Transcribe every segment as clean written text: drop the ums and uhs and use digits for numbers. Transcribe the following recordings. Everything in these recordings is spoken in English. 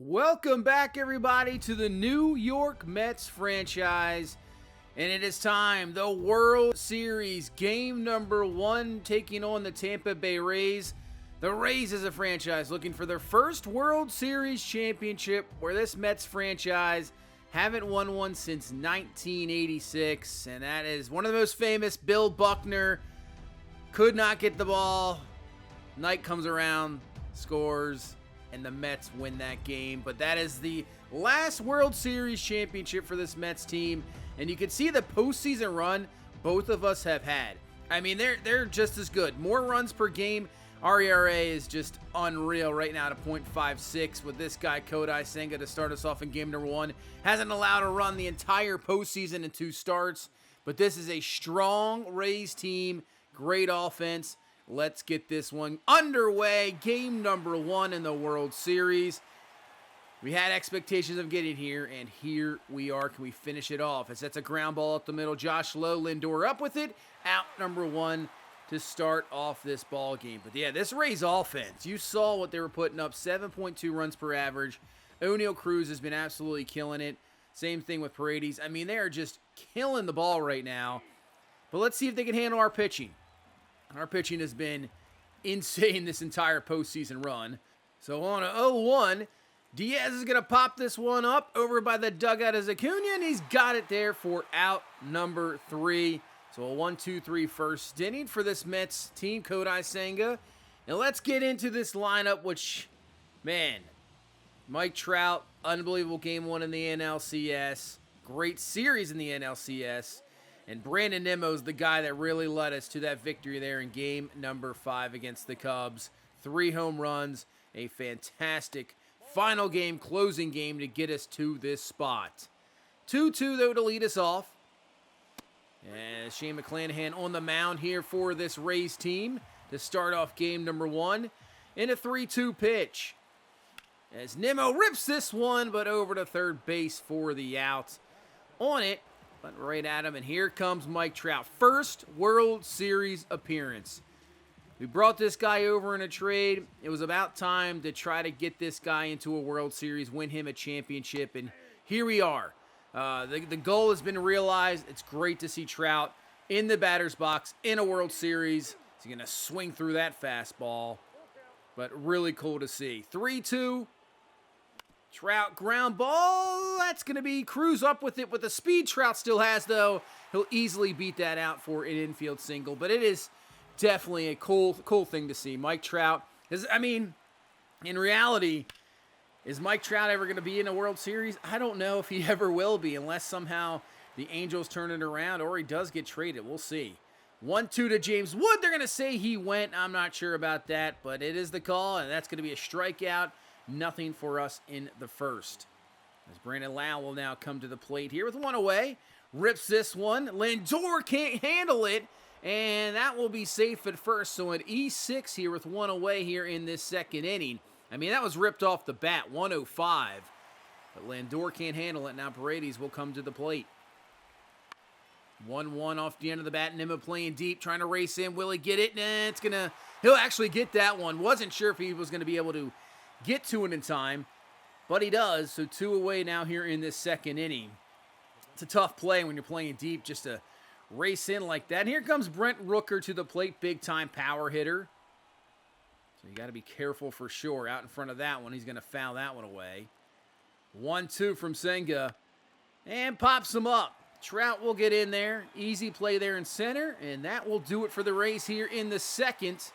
Welcome back, everybody, to the New York Mets franchise. And it is time, the World Series, game number 1, taking on the Tampa Bay Rays. The Rays as a franchise looking for their first World Series championship, where this Mets franchise haven't won one since 1986. And that is one of the most famous, Bill Buckner. Could not get the ball. Night comes around, scores, and the Mets win that game. But that is the last World Series championship for this Mets team. And you can see the postseason run both of us have had. I mean, they're just as good. More runs per game. Our ERA is just unreal right now at .56 with this guy, Kodai Senga, to start us off in game number 1. Hasn't allowed a run the entire postseason in 2 starts. But this is a strong Rays team. Great offense. Let's get this one underway. Game number 1 in the World Series. We had expectations of getting here, and here we are. Can we finish it off? As that's a ground ball up the middle. Josh Lowe, Lindor up with it. Out number 1 to start off this ball game. But yeah, this Rays offense, you saw what they were putting up. 7.2 runs per average. O'Neal Cruz has been absolutely killing it. Same thing with Paredes. I mean, they are just killing the ball right now. But let's see if they can handle our pitching. Our pitching has been insane this entire postseason run. So on a 0-1, Diaz is going to pop this one up over by the dugout as Acuna, and he's got it there for out number 3. So a 1-2-3 first inning for this Mets team, Kodai Senga. And let's get into this lineup, which, man, Mike Trout, unbelievable game 1 in the NLCS. Great series in the NLCS. And Brandon Nimmo's the guy that really led us to that victory there in game number 5 against the Cubs. 3 home runs, a fantastic final game, closing game to get us to this spot. 2-2 though to lead us off. And Shane McClanahan on the mound here for this Rays team to start off game number 1 in a 3-2 pitch. As Nimmo rips this one, but over to third base for the out. On it, but right at him, and here comes Mike Trout. First World Series appearance. We brought this guy over in a trade. It was about time to try to get this guy into a World Series, win him a championship, and here we are. The goal has been realized. It's great to see Trout in the batter's box in a World Series. He's going to swing through that fastball, but really cool to see. 3-2. Trout ground ball. That's going to be Cruz up with it with the speed Trout still has, though. He'll easily beat that out for an infield single, but it is definitely a cool thing to see. Mike Trout in reality, is Mike Trout ever going to be in a World Series? I don't know if he ever will be, unless somehow the Angels turn it around or he does get traded. We'll see. 1-2 to James Wood. They're going to say he went. I'm not sure about that, but it is the call, and that's going to be a strikeout. Nothing for us in the first. As Brandon Lau will now come to the plate here with one away. Rips this one. Lindor can't handle it. And that will be safe at first. So an E6 here with one away here in this second inning. I mean, that was ripped off the bat. 105. But Lindor can't handle it. Now Paredes will come to the plate. 1-1 off the end of the bat. Nimmo playing deep, trying to race in. Will he get it? Nah, he'll actually get that one. Wasn't sure if he was going to be able to get to it in time, but he does. So 2 away now here in this second inning. It's a tough play when you're playing deep just to race in like that. And here comes Brent Rooker to the plate, big time power hitter. So you got to be careful for sure. Out in front of that one, he's going to foul that one away. 1-2 from Senga, and pops him up. Trout will get in there. Easy play there in center, and that will do it for the Rays here in the second.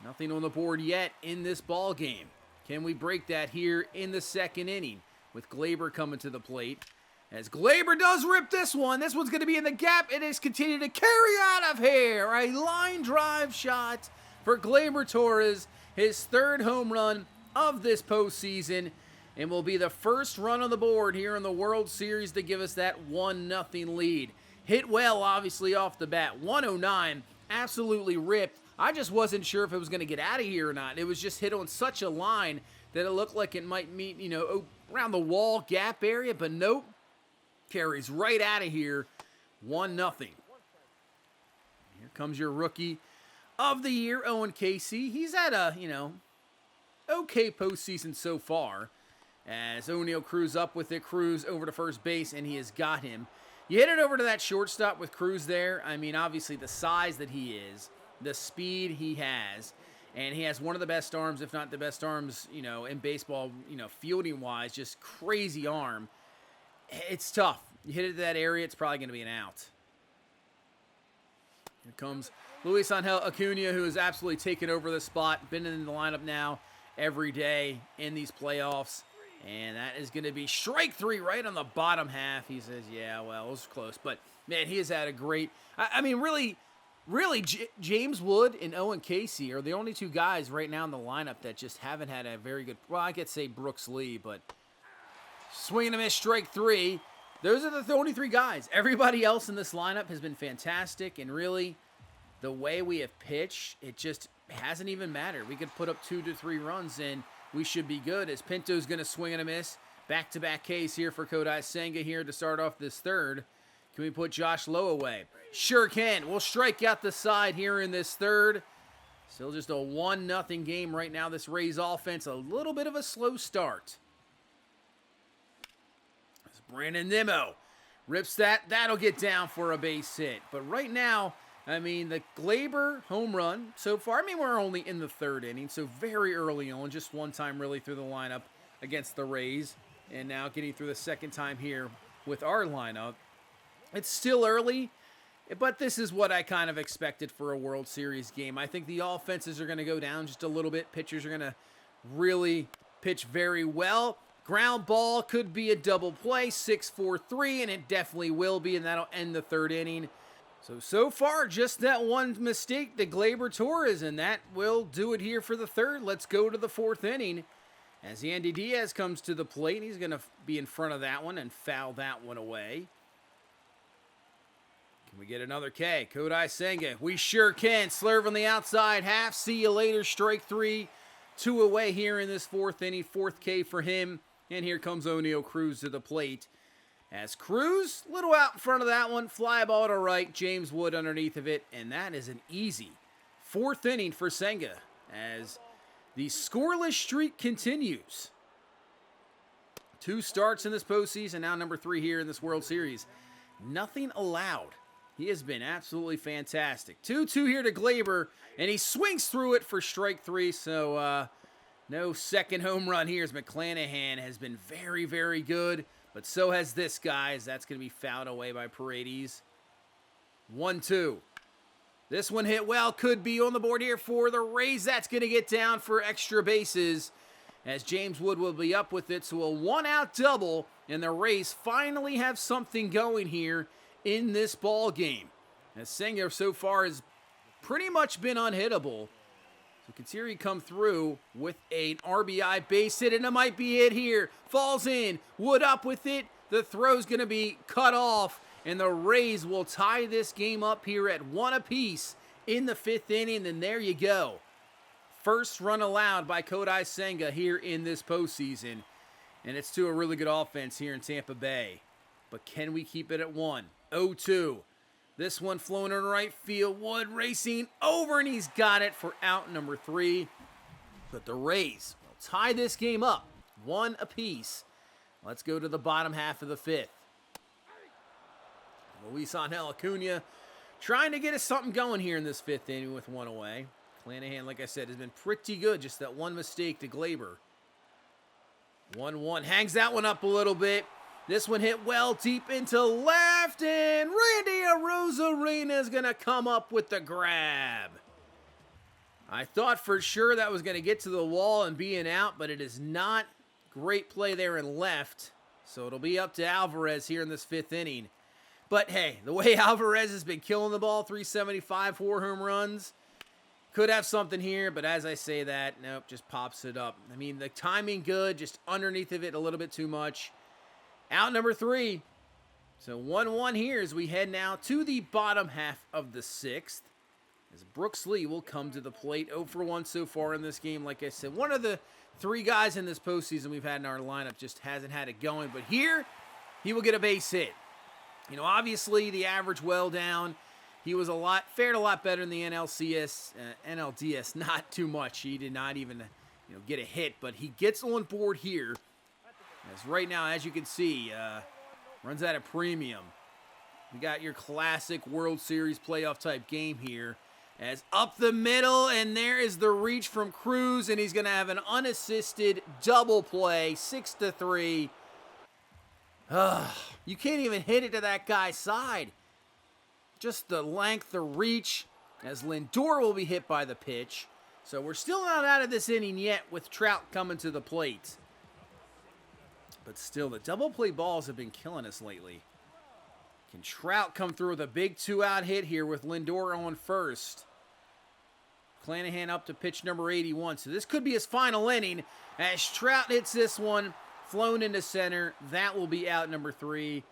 Nothing on the board yet in this ball game. Can we break that here in the second inning with Glaber coming to the plate? As Glaber does rip this one. This one's going to be in the gap. It is continuing to carry out of here. A line drive shot for Glaber Torres. His 3rd home run of this postseason. And will be the first run on the board here in the World Series to give us that 1-0 lead. Hit well, obviously, off the bat. 109. Absolutely ripped. I just wasn't sure if it was going to get out of here or not. It was just hit on such a line that it looked like it might meet, around the wall gap area, but nope. Carries right out of here. 1-0. Here comes your rookie of the year, Owen Casey. He's had a, okay postseason so far. As O'Neill Cruz up with it, Cruz over to first base, and he has got him. You hit it over to that shortstop with Cruz there. I mean, obviously the size that he is, the speed he has, and he has one of the best arms, if not the best arms, in baseball, fielding-wise, just crazy arm. It's tough. You hit it to that area, it's probably going to be an out. Here comes Luis Angel Acuna, who has absolutely taken over the spot, been in the lineup now every day in these playoffs. And that is going to be strike 3 right on the bottom half. He says, yeah, well, it was close. But, man, he has had a great... I mean, really, James Wood and Owen Casey are the only two guys right now in the lineup that just haven't had a very good... Well, I could say Brooks Lee, but... Swing and a miss, strike 3. Those are the only 3 guys. Everybody else in this lineup has been fantastic. And really, the way we have pitched, it just hasn't even mattered. We could put up 2 to 3 runs and... we should be good as Pinto's going to swing and a miss. Back-to-back Ks here for Kodai Senga here to start off this third. Can we put Josh Lowe away? Sure can. We'll strike out the side here in this third. Still just a 1-0 game right now. This Rays offense, a little bit of a slow start. As Brandon Nimmo rips that. That'll get down for a base hit. But right now... I mean, the Gleyber home run so far, I mean, we're only in the 3rd inning, so very early on, just one time really through the lineup against the Rays, and now getting through the 2nd time here with our lineup. It's still early, but this is what I kind of expected for a World Series game. I think the offenses are going to go down just a little bit. Pitchers are going to really pitch very well. Ground ball could be a double play, 6-4-3, and it definitely will be, and that'll end the 3rd inning. So far, just that one mistake to Gleyber Torres, and that will do it here for the 3rd. Let's go to the 4th inning as Yandy Diaz comes to the plate. He's going to be in front of that one and foul that one away. Can we get another K? Kodai Senga. We sure can. Slurve on the outside half. See you later. Strike 3. 2 away here in this 4th inning. 4th K for him. And here comes O'Neill Cruz to the plate. As Cruz, little out in front of that one, fly ball to right, James Wood underneath of it, and that is an easy 4th inning for Senga as the scoreless streak continues. 2 starts in this postseason, now number 3 here in this World Series. Nothing allowed. He has been absolutely fantastic. 2-2 here to Gleyber, and he swings through it for strike 3, so no second home run here as McClanahan has been very, very good. But so has this, guys. That's going to be fouled away by Paredes. 1-2. This one hit well. Could be on the board here for the Rays. That's going to get down for extra bases as James Wood will be up with it. So a 1-out double, and the Rays finally have something going here in this ball game. As Senga so far has pretty much been unhittable. So Katsiri come through with an RBI base hit, and it might be it here. Falls in. Wood up with it. The throw's going to be cut off, and the Rays will tie this game up here at 1 apiece in the 5th inning, and there you go. First run allowed by Kodai Senga here in this postseason, and it's to a really good offense here in Tampa Bay. But can we keep it at 1? 0-2. This one flowing in right field. Wood racing over, and he's got it for out number 3. But the Rays will tie this game up 1 apiece. Let's go to the bottom half of the 5th. Luis Angel Acuna trying to get us something going here in this 5th inning with 1 away. Clanahan, like I said, has been pretty good. Just that one mistake to Gleyber. 1-1. Hangs that one up a little bit. This one hit well deep into left, and Randy Arozarena is going to come up with the grab. I thought for sure that was going to get to the wall and be an out, but it is not. Great play there in left, so it'll be up to Alvarez here in this 5th inning. But hey, the way Alvarez has been killing the ball, 375, 4 home runs, could have something here, but as I say that, nope, just pops it up. I mean, the timing good, just underneath of it a little bit too much. Out number 3. So 1-1 here as we head now to the bottom half of the 6th. As Brooks Lee will come to the plate. 0 for 1 so far in this game. Like I said, one of the 3 guys in this postseason we've had in our lineup just hasn't had it going. But here, he will get a base hit. You know, obviously the average well down. He was fared a lot better in the NLDS. Not too much. He did not even get a hit. But he gets on board here As right now, as you can see, runs at a premium. We got your classic World Series playoff type game here. As up the middle, and there is the reach from Cruz, and he's going to have an unassisted double play, 6-3. You can't even hit it to that guy's side. Just the length, the reach, as Lindor will be hit by the pitch. So we're still not out of this inning yet with Trout coming to the plate. But still, the double play balls have been killing us lately. Can Trout come through with a big 2-out hit here with Lindor on first? Clanahan up to pitch number 81. So this could be his final inning as Trout hits this one, flown into center. That will be out number 3.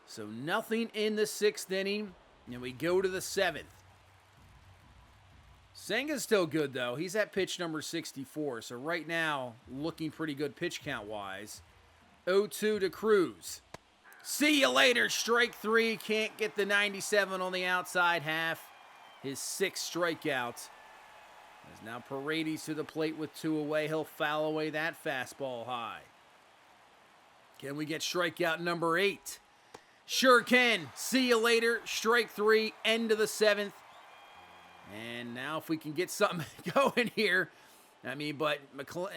So nothing in the 6th inning. And we go to the 7th. Senga's still good, though. He's at pitch number 64. So right now, looking pretty good pitch count-wise. 0-2 to Cruz. See you later, strike 3. Can't get the 97 on the outside half. His 6th strikeout. As now Paredes to the plate with 2 away. He'll foul away that fastball high. Can we get strikeout number 8? Sure can. See you later, strike 3, end of the 7th. And now if we can get something going here. I mean, but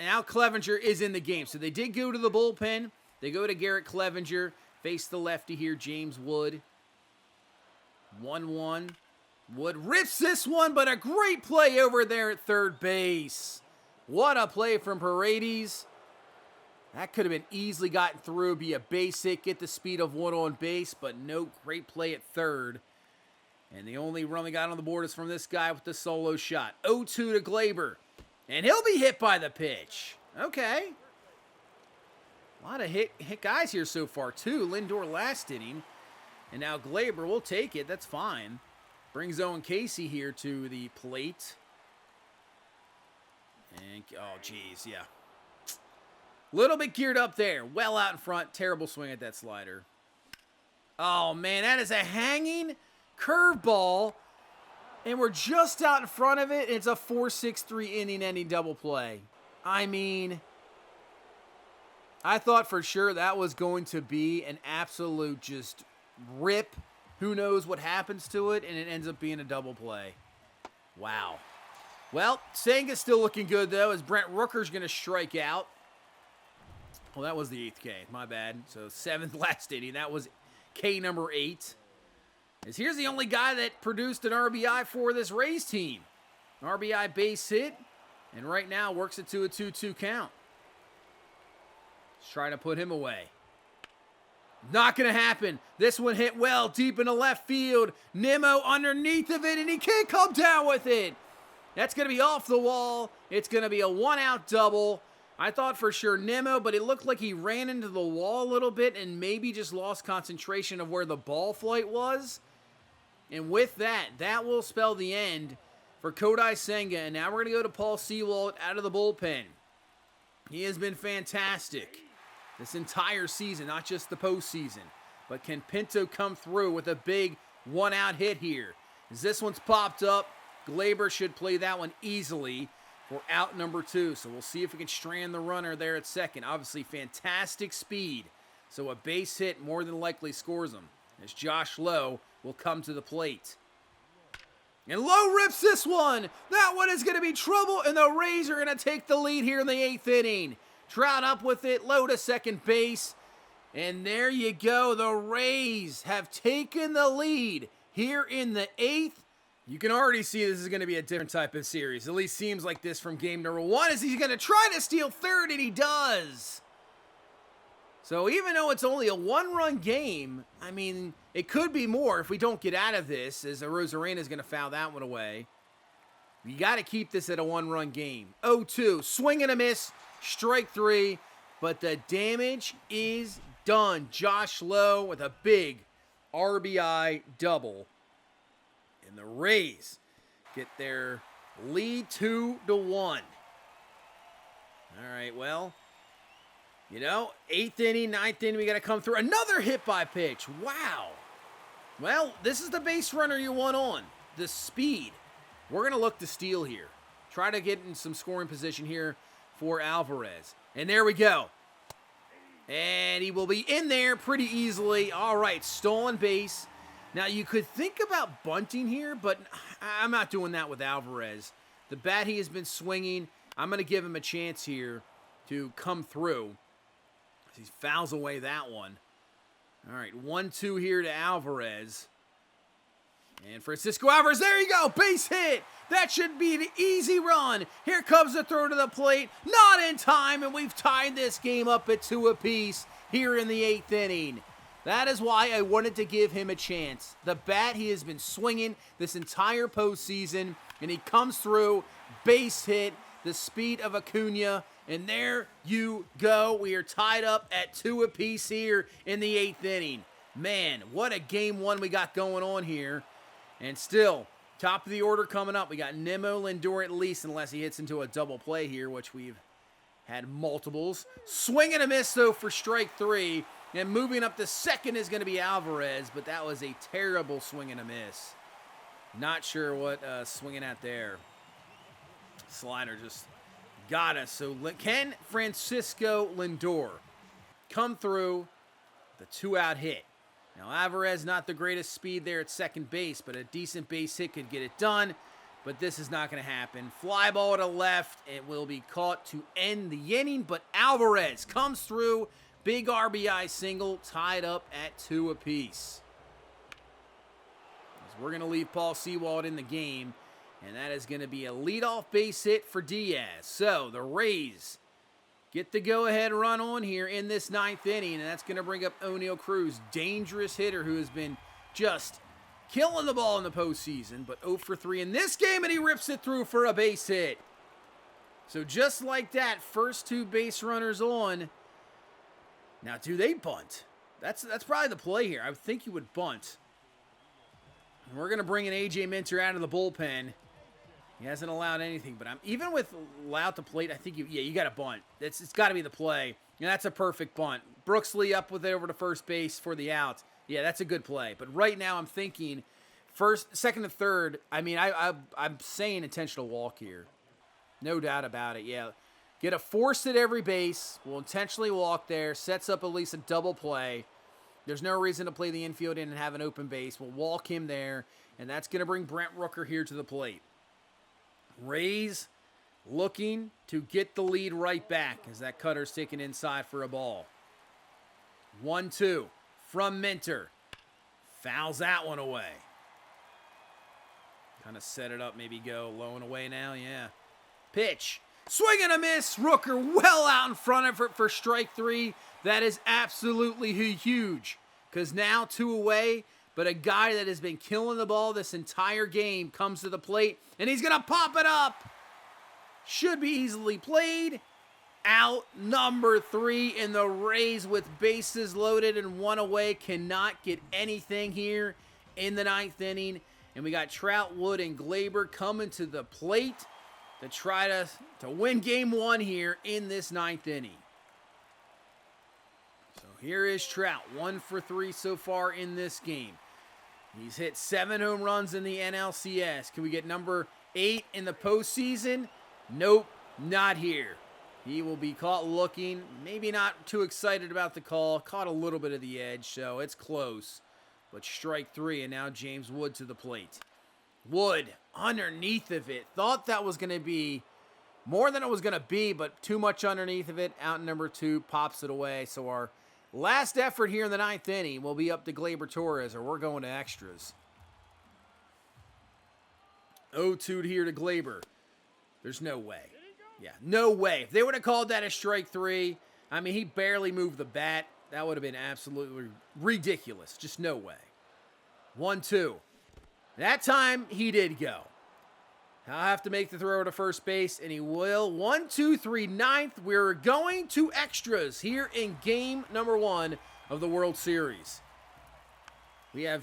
now Clevenger is in the game. So they did go to the bullpen. They go to Garrett Clevenger. Face the lefty here, James Wood. 1-1. Wood rips this one, but a great play over there at third base. What a play from Paredes. That could have been easily gotten through, be a base hit, get the speed of one on base, but no, great play at third. And the only run we got on the board is from this guy with the solo shot. 0-2 to Glaber. And he'll be hit by the pitch. Okay. A lot of hit guys here so far, too. Lindor last inning. And now Glaber will take it. That's fine. Brings Owen Casey here to the plate. And, oh, geez, yeah. Little bit geared up there. Well out in front. Terrible swing at that slider. Oh, man, that is a hanging curveball. And we're just out in front of it. It's a 4-6-3 inning-ending double play. I mean, I thought for sure that was going to be an absolute just rip. Who knows what happens to it, and it ends up being a double play. Wow. Well, Senga's still looking good, though, as Brent Rooker's going to strike out. Well, that was the 8th K. My bad. So 7th last inning. That was K number 8. As here's the only guy that produced an RBI for this Rays team. An RBI base hit. And right now works it to a 2-2 count. Let's try to put him away. Not going to happen. This one hit well deep into left field. Nimmo underneath of it, and he can't come down with it. That's going to be off the wall. It's going to be a 1-out double. I thought for sure Nimmo, but it looked like he ran into the wall a little bit and maybe just lost concentration of where the ball flight was. And with that, that will spell the end for Kodai Senga. And now we're going to go to Paul Sewald out of the bullpen. He has been fantastic this entire season, not just the postseason. But can Pinto come through with a big 1-out hit here? As this one's popped up, Glaber should play that one easily for out number 2. So we'll see if we can strand the runner there at second. Obviously, fantastic speed. So a base hit more than likely scores him. As Josh Lowe will come to the plate. And Lowe rips this one. That one is going to be trouble, and the Rays are going to take the lead here in the 8th inning. Trout up with it, Lowe to second base. And there you go. The Rays have taken the lead here in the 8th. You can already see this is going to be a different type of series. At least seems like this from game number 1, as he's going to try to steal third, and he does. So even though it's only a 1-run game, I mean, it could be more if we don't get out of this, as Arozarena is going to foul that one away. You got to keep this at a 1-run game. 0-2, swing and a miss, strike 3, but the damage is done. Josh Lowe with a big RBI double. And the Rays get their lead 2-1. All right, well, you know, 8th inning, 9th inning, we got to come through. Another hit by pitch. Wow. Well, this is the base runner you want on. The speed. We're going to look to steal here. Try to get in some scoring position here for Alvarez. And there we go. And he will be in there pretty easily. All right, stolen base. Now, you could think about bunting here, but I'm not doing that with Alvarez. The bat he has been swinging, I'm going to give him a chance here to come through. He fouls away that one. All right, 1-2 here to Alvarez. And Francisco Alvarez, there you go, base hit. That should be an easy run. Here comes the throw to the plate. Not in time, and we've tied this game up at 2 apiece here in the 8th inning. That is why I wanted to give him a chance. The bat he has been swinging this entire postseason, and he comes through, base hit, the speed of Acuna, and there you go. We are tied up at 2 apiece here in the 8th inning. Man, what a game one we got going on here. And still, top of the order coming up. We got Nimmo Lindor at least, unless he hits into a double play here, which we've had multiples. Swing and a miss, though, for strike 3. And moving up to second is going to be Alvarez, but that was a terrible swing and a miss. Not sure what swinging at there. Slider just got us. So can Francisco Lindor come through the 2-out hit? Now, Alvarez, not the greatest speed there at second base, but a decent base hit could get it done. But this is not going to happen. Fly ball to left. It will be caught to end the inning, but Alvarez comes through. Big RBI single, tied up at 2 apiece. So we're going to leave Paul Sewald in the game, and that is going to be a leadoff base hit for Diaz. So the Rays get the go-ahead run on here in this 9th inning, and that's going to bring up O'Neal Cruz, dangerous hitter who has been just killing the ball in the postseason, but 0 for 3 in this game, and he rips it through for a base hit. So just like that, first 2 base runners on. Now, do they bunt? That's probably the play here. I would think you would bunt. And we're going to bring in A.J. Minter out of the bullpen. He hasn't allowed anything, but even with allowed to plate, I think you got to bunt. It's got to be the play, and that's a perfect bunt. Brooksley up with it over to first base for the out. Yeah, that's a good play. But right now, I'm thinking first, second, and third. I mean, I'm saying intentional walk here, no doubt about it. Yeah. Get a force at every base. We'll intentionally walk there. Sets up at least a double play. There's no reason to play the infield in and have an open base. We'll walk him there, and that's going to bring Brent Rooker here to the plate. Rays looking to get the lead right back as that cutter's taken inside for a ball. 1-2 from Minter. Fouls that one away. Kind of set it up, maybe go low and away now. Yeah. Pitch. Swing and a miss. Rooker well out in front of it for strike 3. That is absolutely huge because now 2 away, but a guy that has been killing the ball this entire game comes to the plate, and he's going to pop it up. Should be easily played. Out number 3, and the Rays with bases loaded and 1 away cannot get anything here in the 9th inning. And we got Trout, Wood, and Glaber coming to the plate to try to win game 1 here in this 9th inning. So here is Trout, 1 for 3 so far in this game. He's hit 7 home runs in the NLCS. Can we get number 8 in the postseason? Nope, not here. He will be caught looking, maybe not too excited about the call, caught a little bit of the edge, so it's close. But strike 3, and now James Wood to the plate. Wood underneath of it. Thought that was going to be more than it was going to be, but too much underneath of it. Out number 2, pops it away. So our last effort here in the 9th inning will be up to Gleyber Torres, or we're going to extras. 0-2 here to Gleyber. There's no way. Yeah, no way. If they would have called that a strike 3, I mean, he barely moved the bat. That would have been absolutely ridiculous. Just no way. 1-2. That time, he did go. I'll have to make the throw to first base, and he will. 1, 2, 3, 9th. We're going to extras here in game number 1 of the World Series. We have...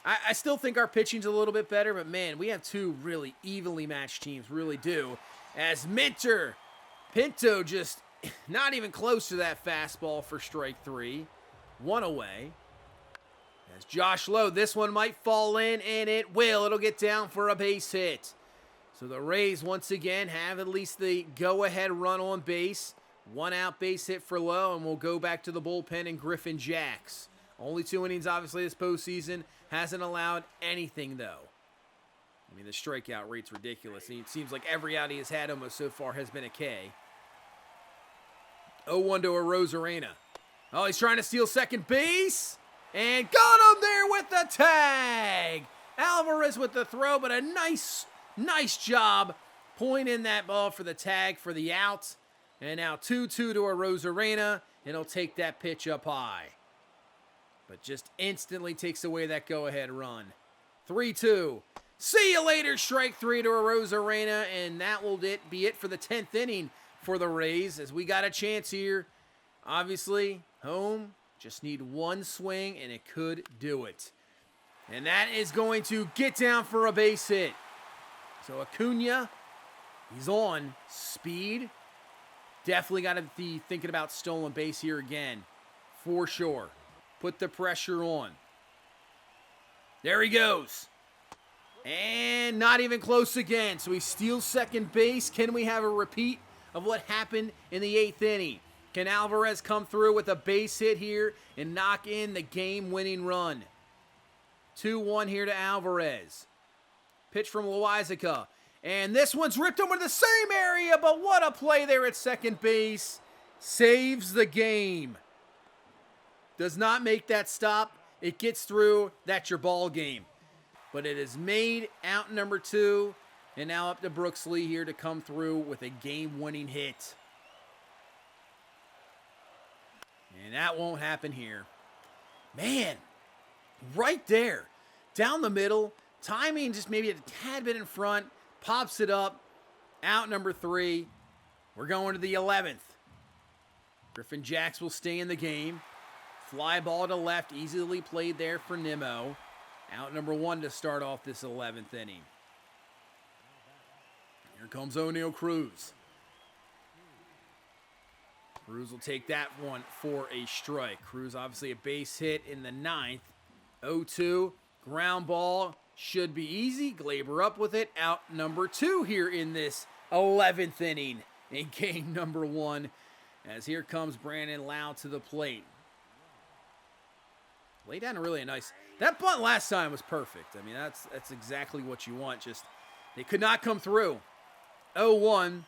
I still think our pitching's a little bit better, but man, we have 2 really evenly matched teams, really do. As Minter, Pinto just not even close to that fastball for strike 3. 1 away. As Josh Lowe, this one might fall in, and it will. It'll get down for a base hit. So the Rays, once again, have at least the go-ahead run on base. One out, base hit for Lowe, and we'll go back to the bullpen and Griffin Jacks. Only 2 innings, obviously, this postseason. Hasn't allowed anything, though. I mean, the strikeout rate's ridiculous. It seems like every out he has had almost so far has been a K. 0-1 to Arozarena. Oh, he's trying to steal second base. And got him there with the tag. Alvarez with the throw, but a nice job pulling in that ball for the tag for the out. And now 2-2 to Arozarena, and he'll take that pitch up high. But just instantly takes away that go-ahead run. 3-2. See you later, strike 3 to Arozarena, and that will be it for the 10th inning for the Rays, as we got a chance here. Obviously, home, just need one swing, and it could do it. And that is going to get down for a base hit. So Acuna, he's on speed. Definitely got to be thinking about stolen base here again, for sure. Put the pressure on. There he goes. And not even close again. So he steals second base. Can we have a repeat of what happened in the 8th inning? Can Alvarez come through with a base hit here and knock in the game-winning run? 2-1 here to Alvarez. Pitch from Loizaga. And this one's ripped over the same area, but what a play there at second base. Saves the game. Does not make that stop. It gets through. That's your ball game. But it is made out number 2. And now up to Brooks Lee here to come through with a game-winning hit. And that won't happen here. Man, right there. Down the middle. Timing just maybe a tad bit in front. Pops it up. Out number 3. We're going to the 11th. Griffin Jacks will stay in the game. Fly ball to left. Easily played there for Nimmo. Out number 1 to start off this 11th inning. Here comes O'Neal Cruz. Cruz will take that one for a strike. Cruz obviously a base hit in the 9th. 0-2. Ground ball. Should be easy. Glaber up with it. Out number 2 here in this 11th inning in game number 1. As here comes Brandon Lau to the plate. Lay down a really nice... That bunt last time was perfect. I mean, that's exactly what you want. Just, they could not come through. 0-1.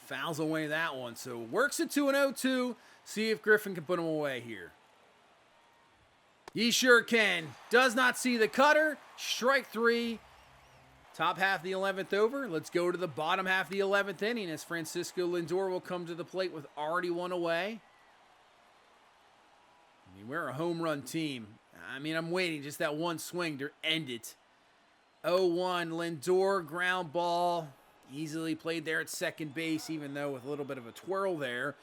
Fouls away that one. So works it to an 0-2. See if Griffin can put him away here. He sure can. Does not see the cutter. Strike 3. Top half of the 11th over. Let's go to the bottom half of the 11th inning as Francisco Lindor will come to the plate with already one away. I mean, we're a home run team. I mean, I'm waiting just that one swing to end it. 0-1. Lindor, ground ball. Easily played there at second base, even though with a little bit of a twirl there.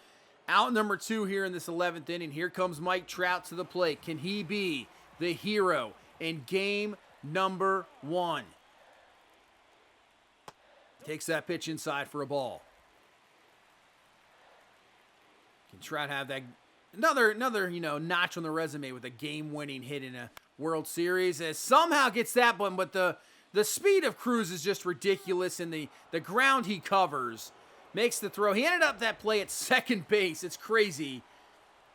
Out number 2 here in this 11th inning. Here comes Mike Trout to the plate. Can he be the hero in game number 1? Takes that pitch inside for a ball. Can Trout have that another notch on the resume with a game-winning hit in a World Series? As somehow gets that one, but the speed of Cruz is just ridiculous, and the ground he covers makes the throw. He ended up that play at second base. It's crazy.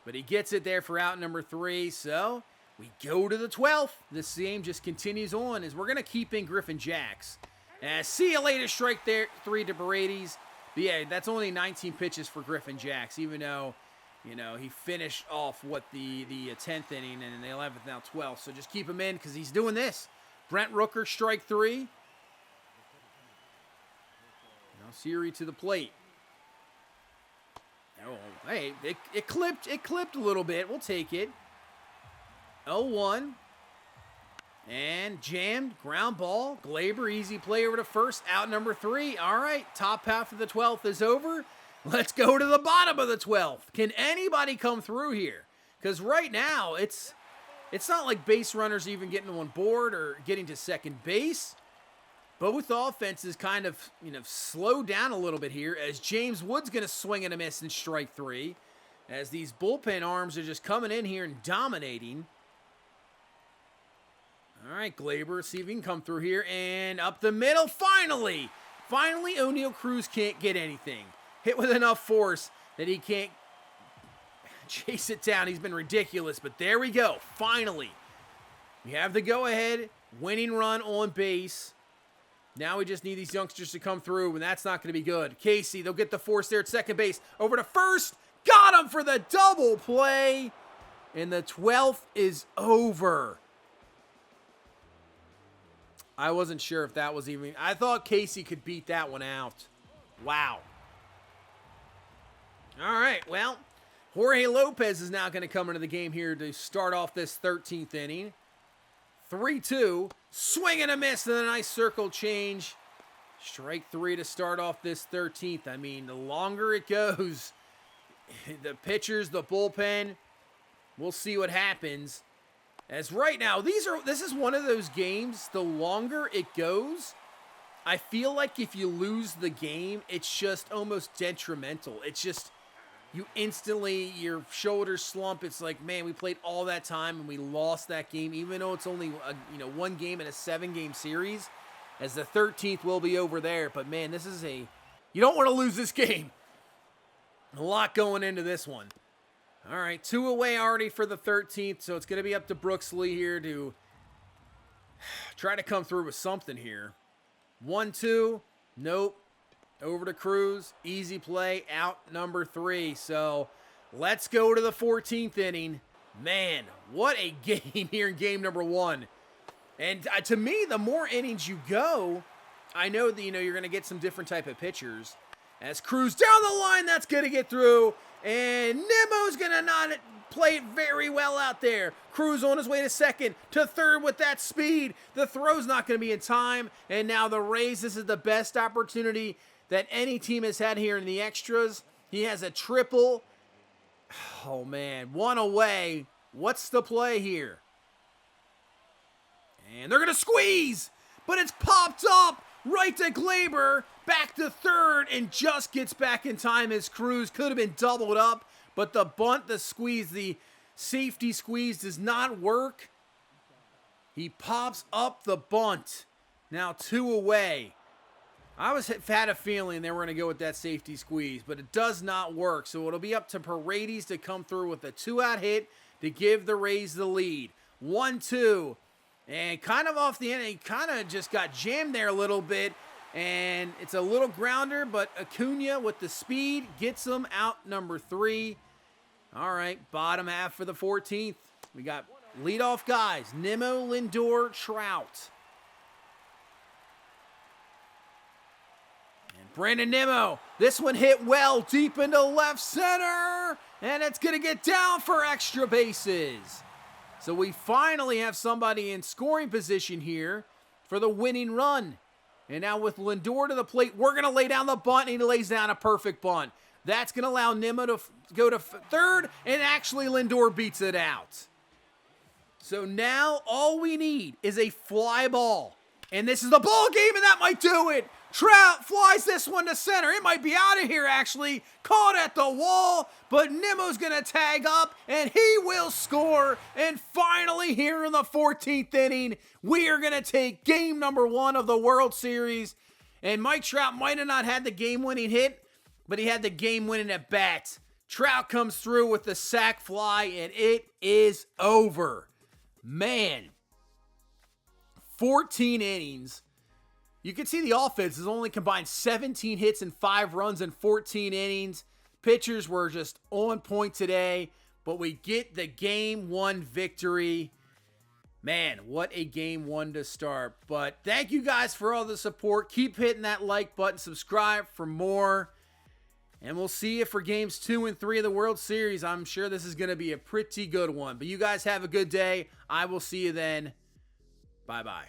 But he gets it there for out number 3. So we go to the 12th. This game just continues on as we're going to keep in Griffin Jacks. See you later, strike there, 3 to Paredes. But yeah, that's only 19 pitches for Griffin Jacks, even though, he finished off the 10th inning and in the 11th, now 12th. So just keep him in because he's doing this. Brent Rooker, strike 3. Now Siri to the plate. Oh, hey, it clipped a little bit. We'll take it. 0-1. And jammed, ground ball. Glaber, easy play over to first. Out number 3. All right, top half of the 12th is over. Let's go to the bottom of the 12th. Can anybody come through here? Because right now, it's not like base runners even getting on board or getting to second base. Both offenses kind of, slow down a little bit here as James Wood's going to swing and a miss and strike 3. As these bullpen arms are just coming in here and dominating. All right, Glaber, see if he can come through here. And up the middle, finally, O'Neal Cruz can't get anything. Hit with enough force that he can't chase it down. He's been ridiculous, but there we go. Finally, we have the go-ahead winning run on base. Now we just need these youngsters to come through, and that's not going to be good. Casey, they'll get the force there at second base. Over to first. Got him for the double play. And the 12th is over. I wasn't sure if that was even... I thought Casey could beat that one out. Wow. All right, well, Jorge Lopez is now going to come into the game here to start off this 13th inning. 3-2. Swing and a miss, and a nice circle change. Strike 3 to start off this 13th. I mean, the longer it goes, the pitchers, the bullpen, we'll see what happens. As right now, this is one of those games, the longer it goes, I feel like if you lose the game, it's just almost detrimental. It's just, you instantly, your shoulders slump. It's like, man, we played all that time and we lost that game, even though it's only one game in a 7-game series, as the 13th will be over there. But man, this is you don't want to lose this game. A lot going into this one. All right, 2 away already for the 13th, so it's going to be up to Brooksley here to try to come through with something here. 1-2, nope. Over to Cruz, easy play, out number 3. So let's go to the 14th inning. Man, what a game here in game number 1. And to me, the more innings you go, I know that you're going to get some different type of pitchers. As Cruz down the line, that's going to get through. And Nemo's going to not play it very well out there. Cruz on his way to second, to third with that speed. The throw's not going to be in time. And now the Rays, this is the best opportunity that any team has had here in the extras. He has a triple. Oh, man. 1 away. What's the play here? And they're going to squeeze. But it's popped up right to Glaber. Back to third and just gets back in time as Cruz could have been doubled up. But the bunt, the squeeze, the safety squeeze does not work. He pops up the bunt. Now 2 away. I had a feeling they were going to go with that safety squeeze, but it does not work. So it'll be up to Paredes to come through with a 2-out hit to give the Rays the lead. 1-2. And kind of off the end, he kind of just got jammed there a little bit. And it's a little grounder, but Acuna with the speed gets him out number 3. All right, bottom half for the 14th. We got leadoff guys, Nimmo, Lindor, Trout. And Brandon Nimmo, this one hit well deep into left center. And it's going to get down for extra bases. So we finally have somebody in scoring position here for the winning run. And now with Lindor to the plate, we're going to lay down the bunt, and he lays down a perfect bunt. That's going to allow Nimmo to go to third, and actually Lindor beats it out. So now all we need is a fly ball. And this is the ball game, and that might do it. Trout flies this one to center. It might be out of here, actually. Caught at the wall, but Nimmo's going to tag up, and he will score. And finally, here in the 14th inning, we are going to take game number 1 of the World Series. And Mike Trout might have not had the game-winning hit, but he had the game-winning at bat. Trout comes through with the sac fly, and it is over. Man, 14 innings. You can see the offense has only combined 17 hits and 5 runs in 14 innings. Pitchers were just on point today, but we get the game 1 victory. Man, what a game 1 to start. But thank you guys for all the support. Keep hitting that like button, subscribe for more. And we'll see you for games 2 and 3 of the World Series. I'm sure this is going to be a pretty good one. But you guys have a good day. I will see you then. Bye-bye.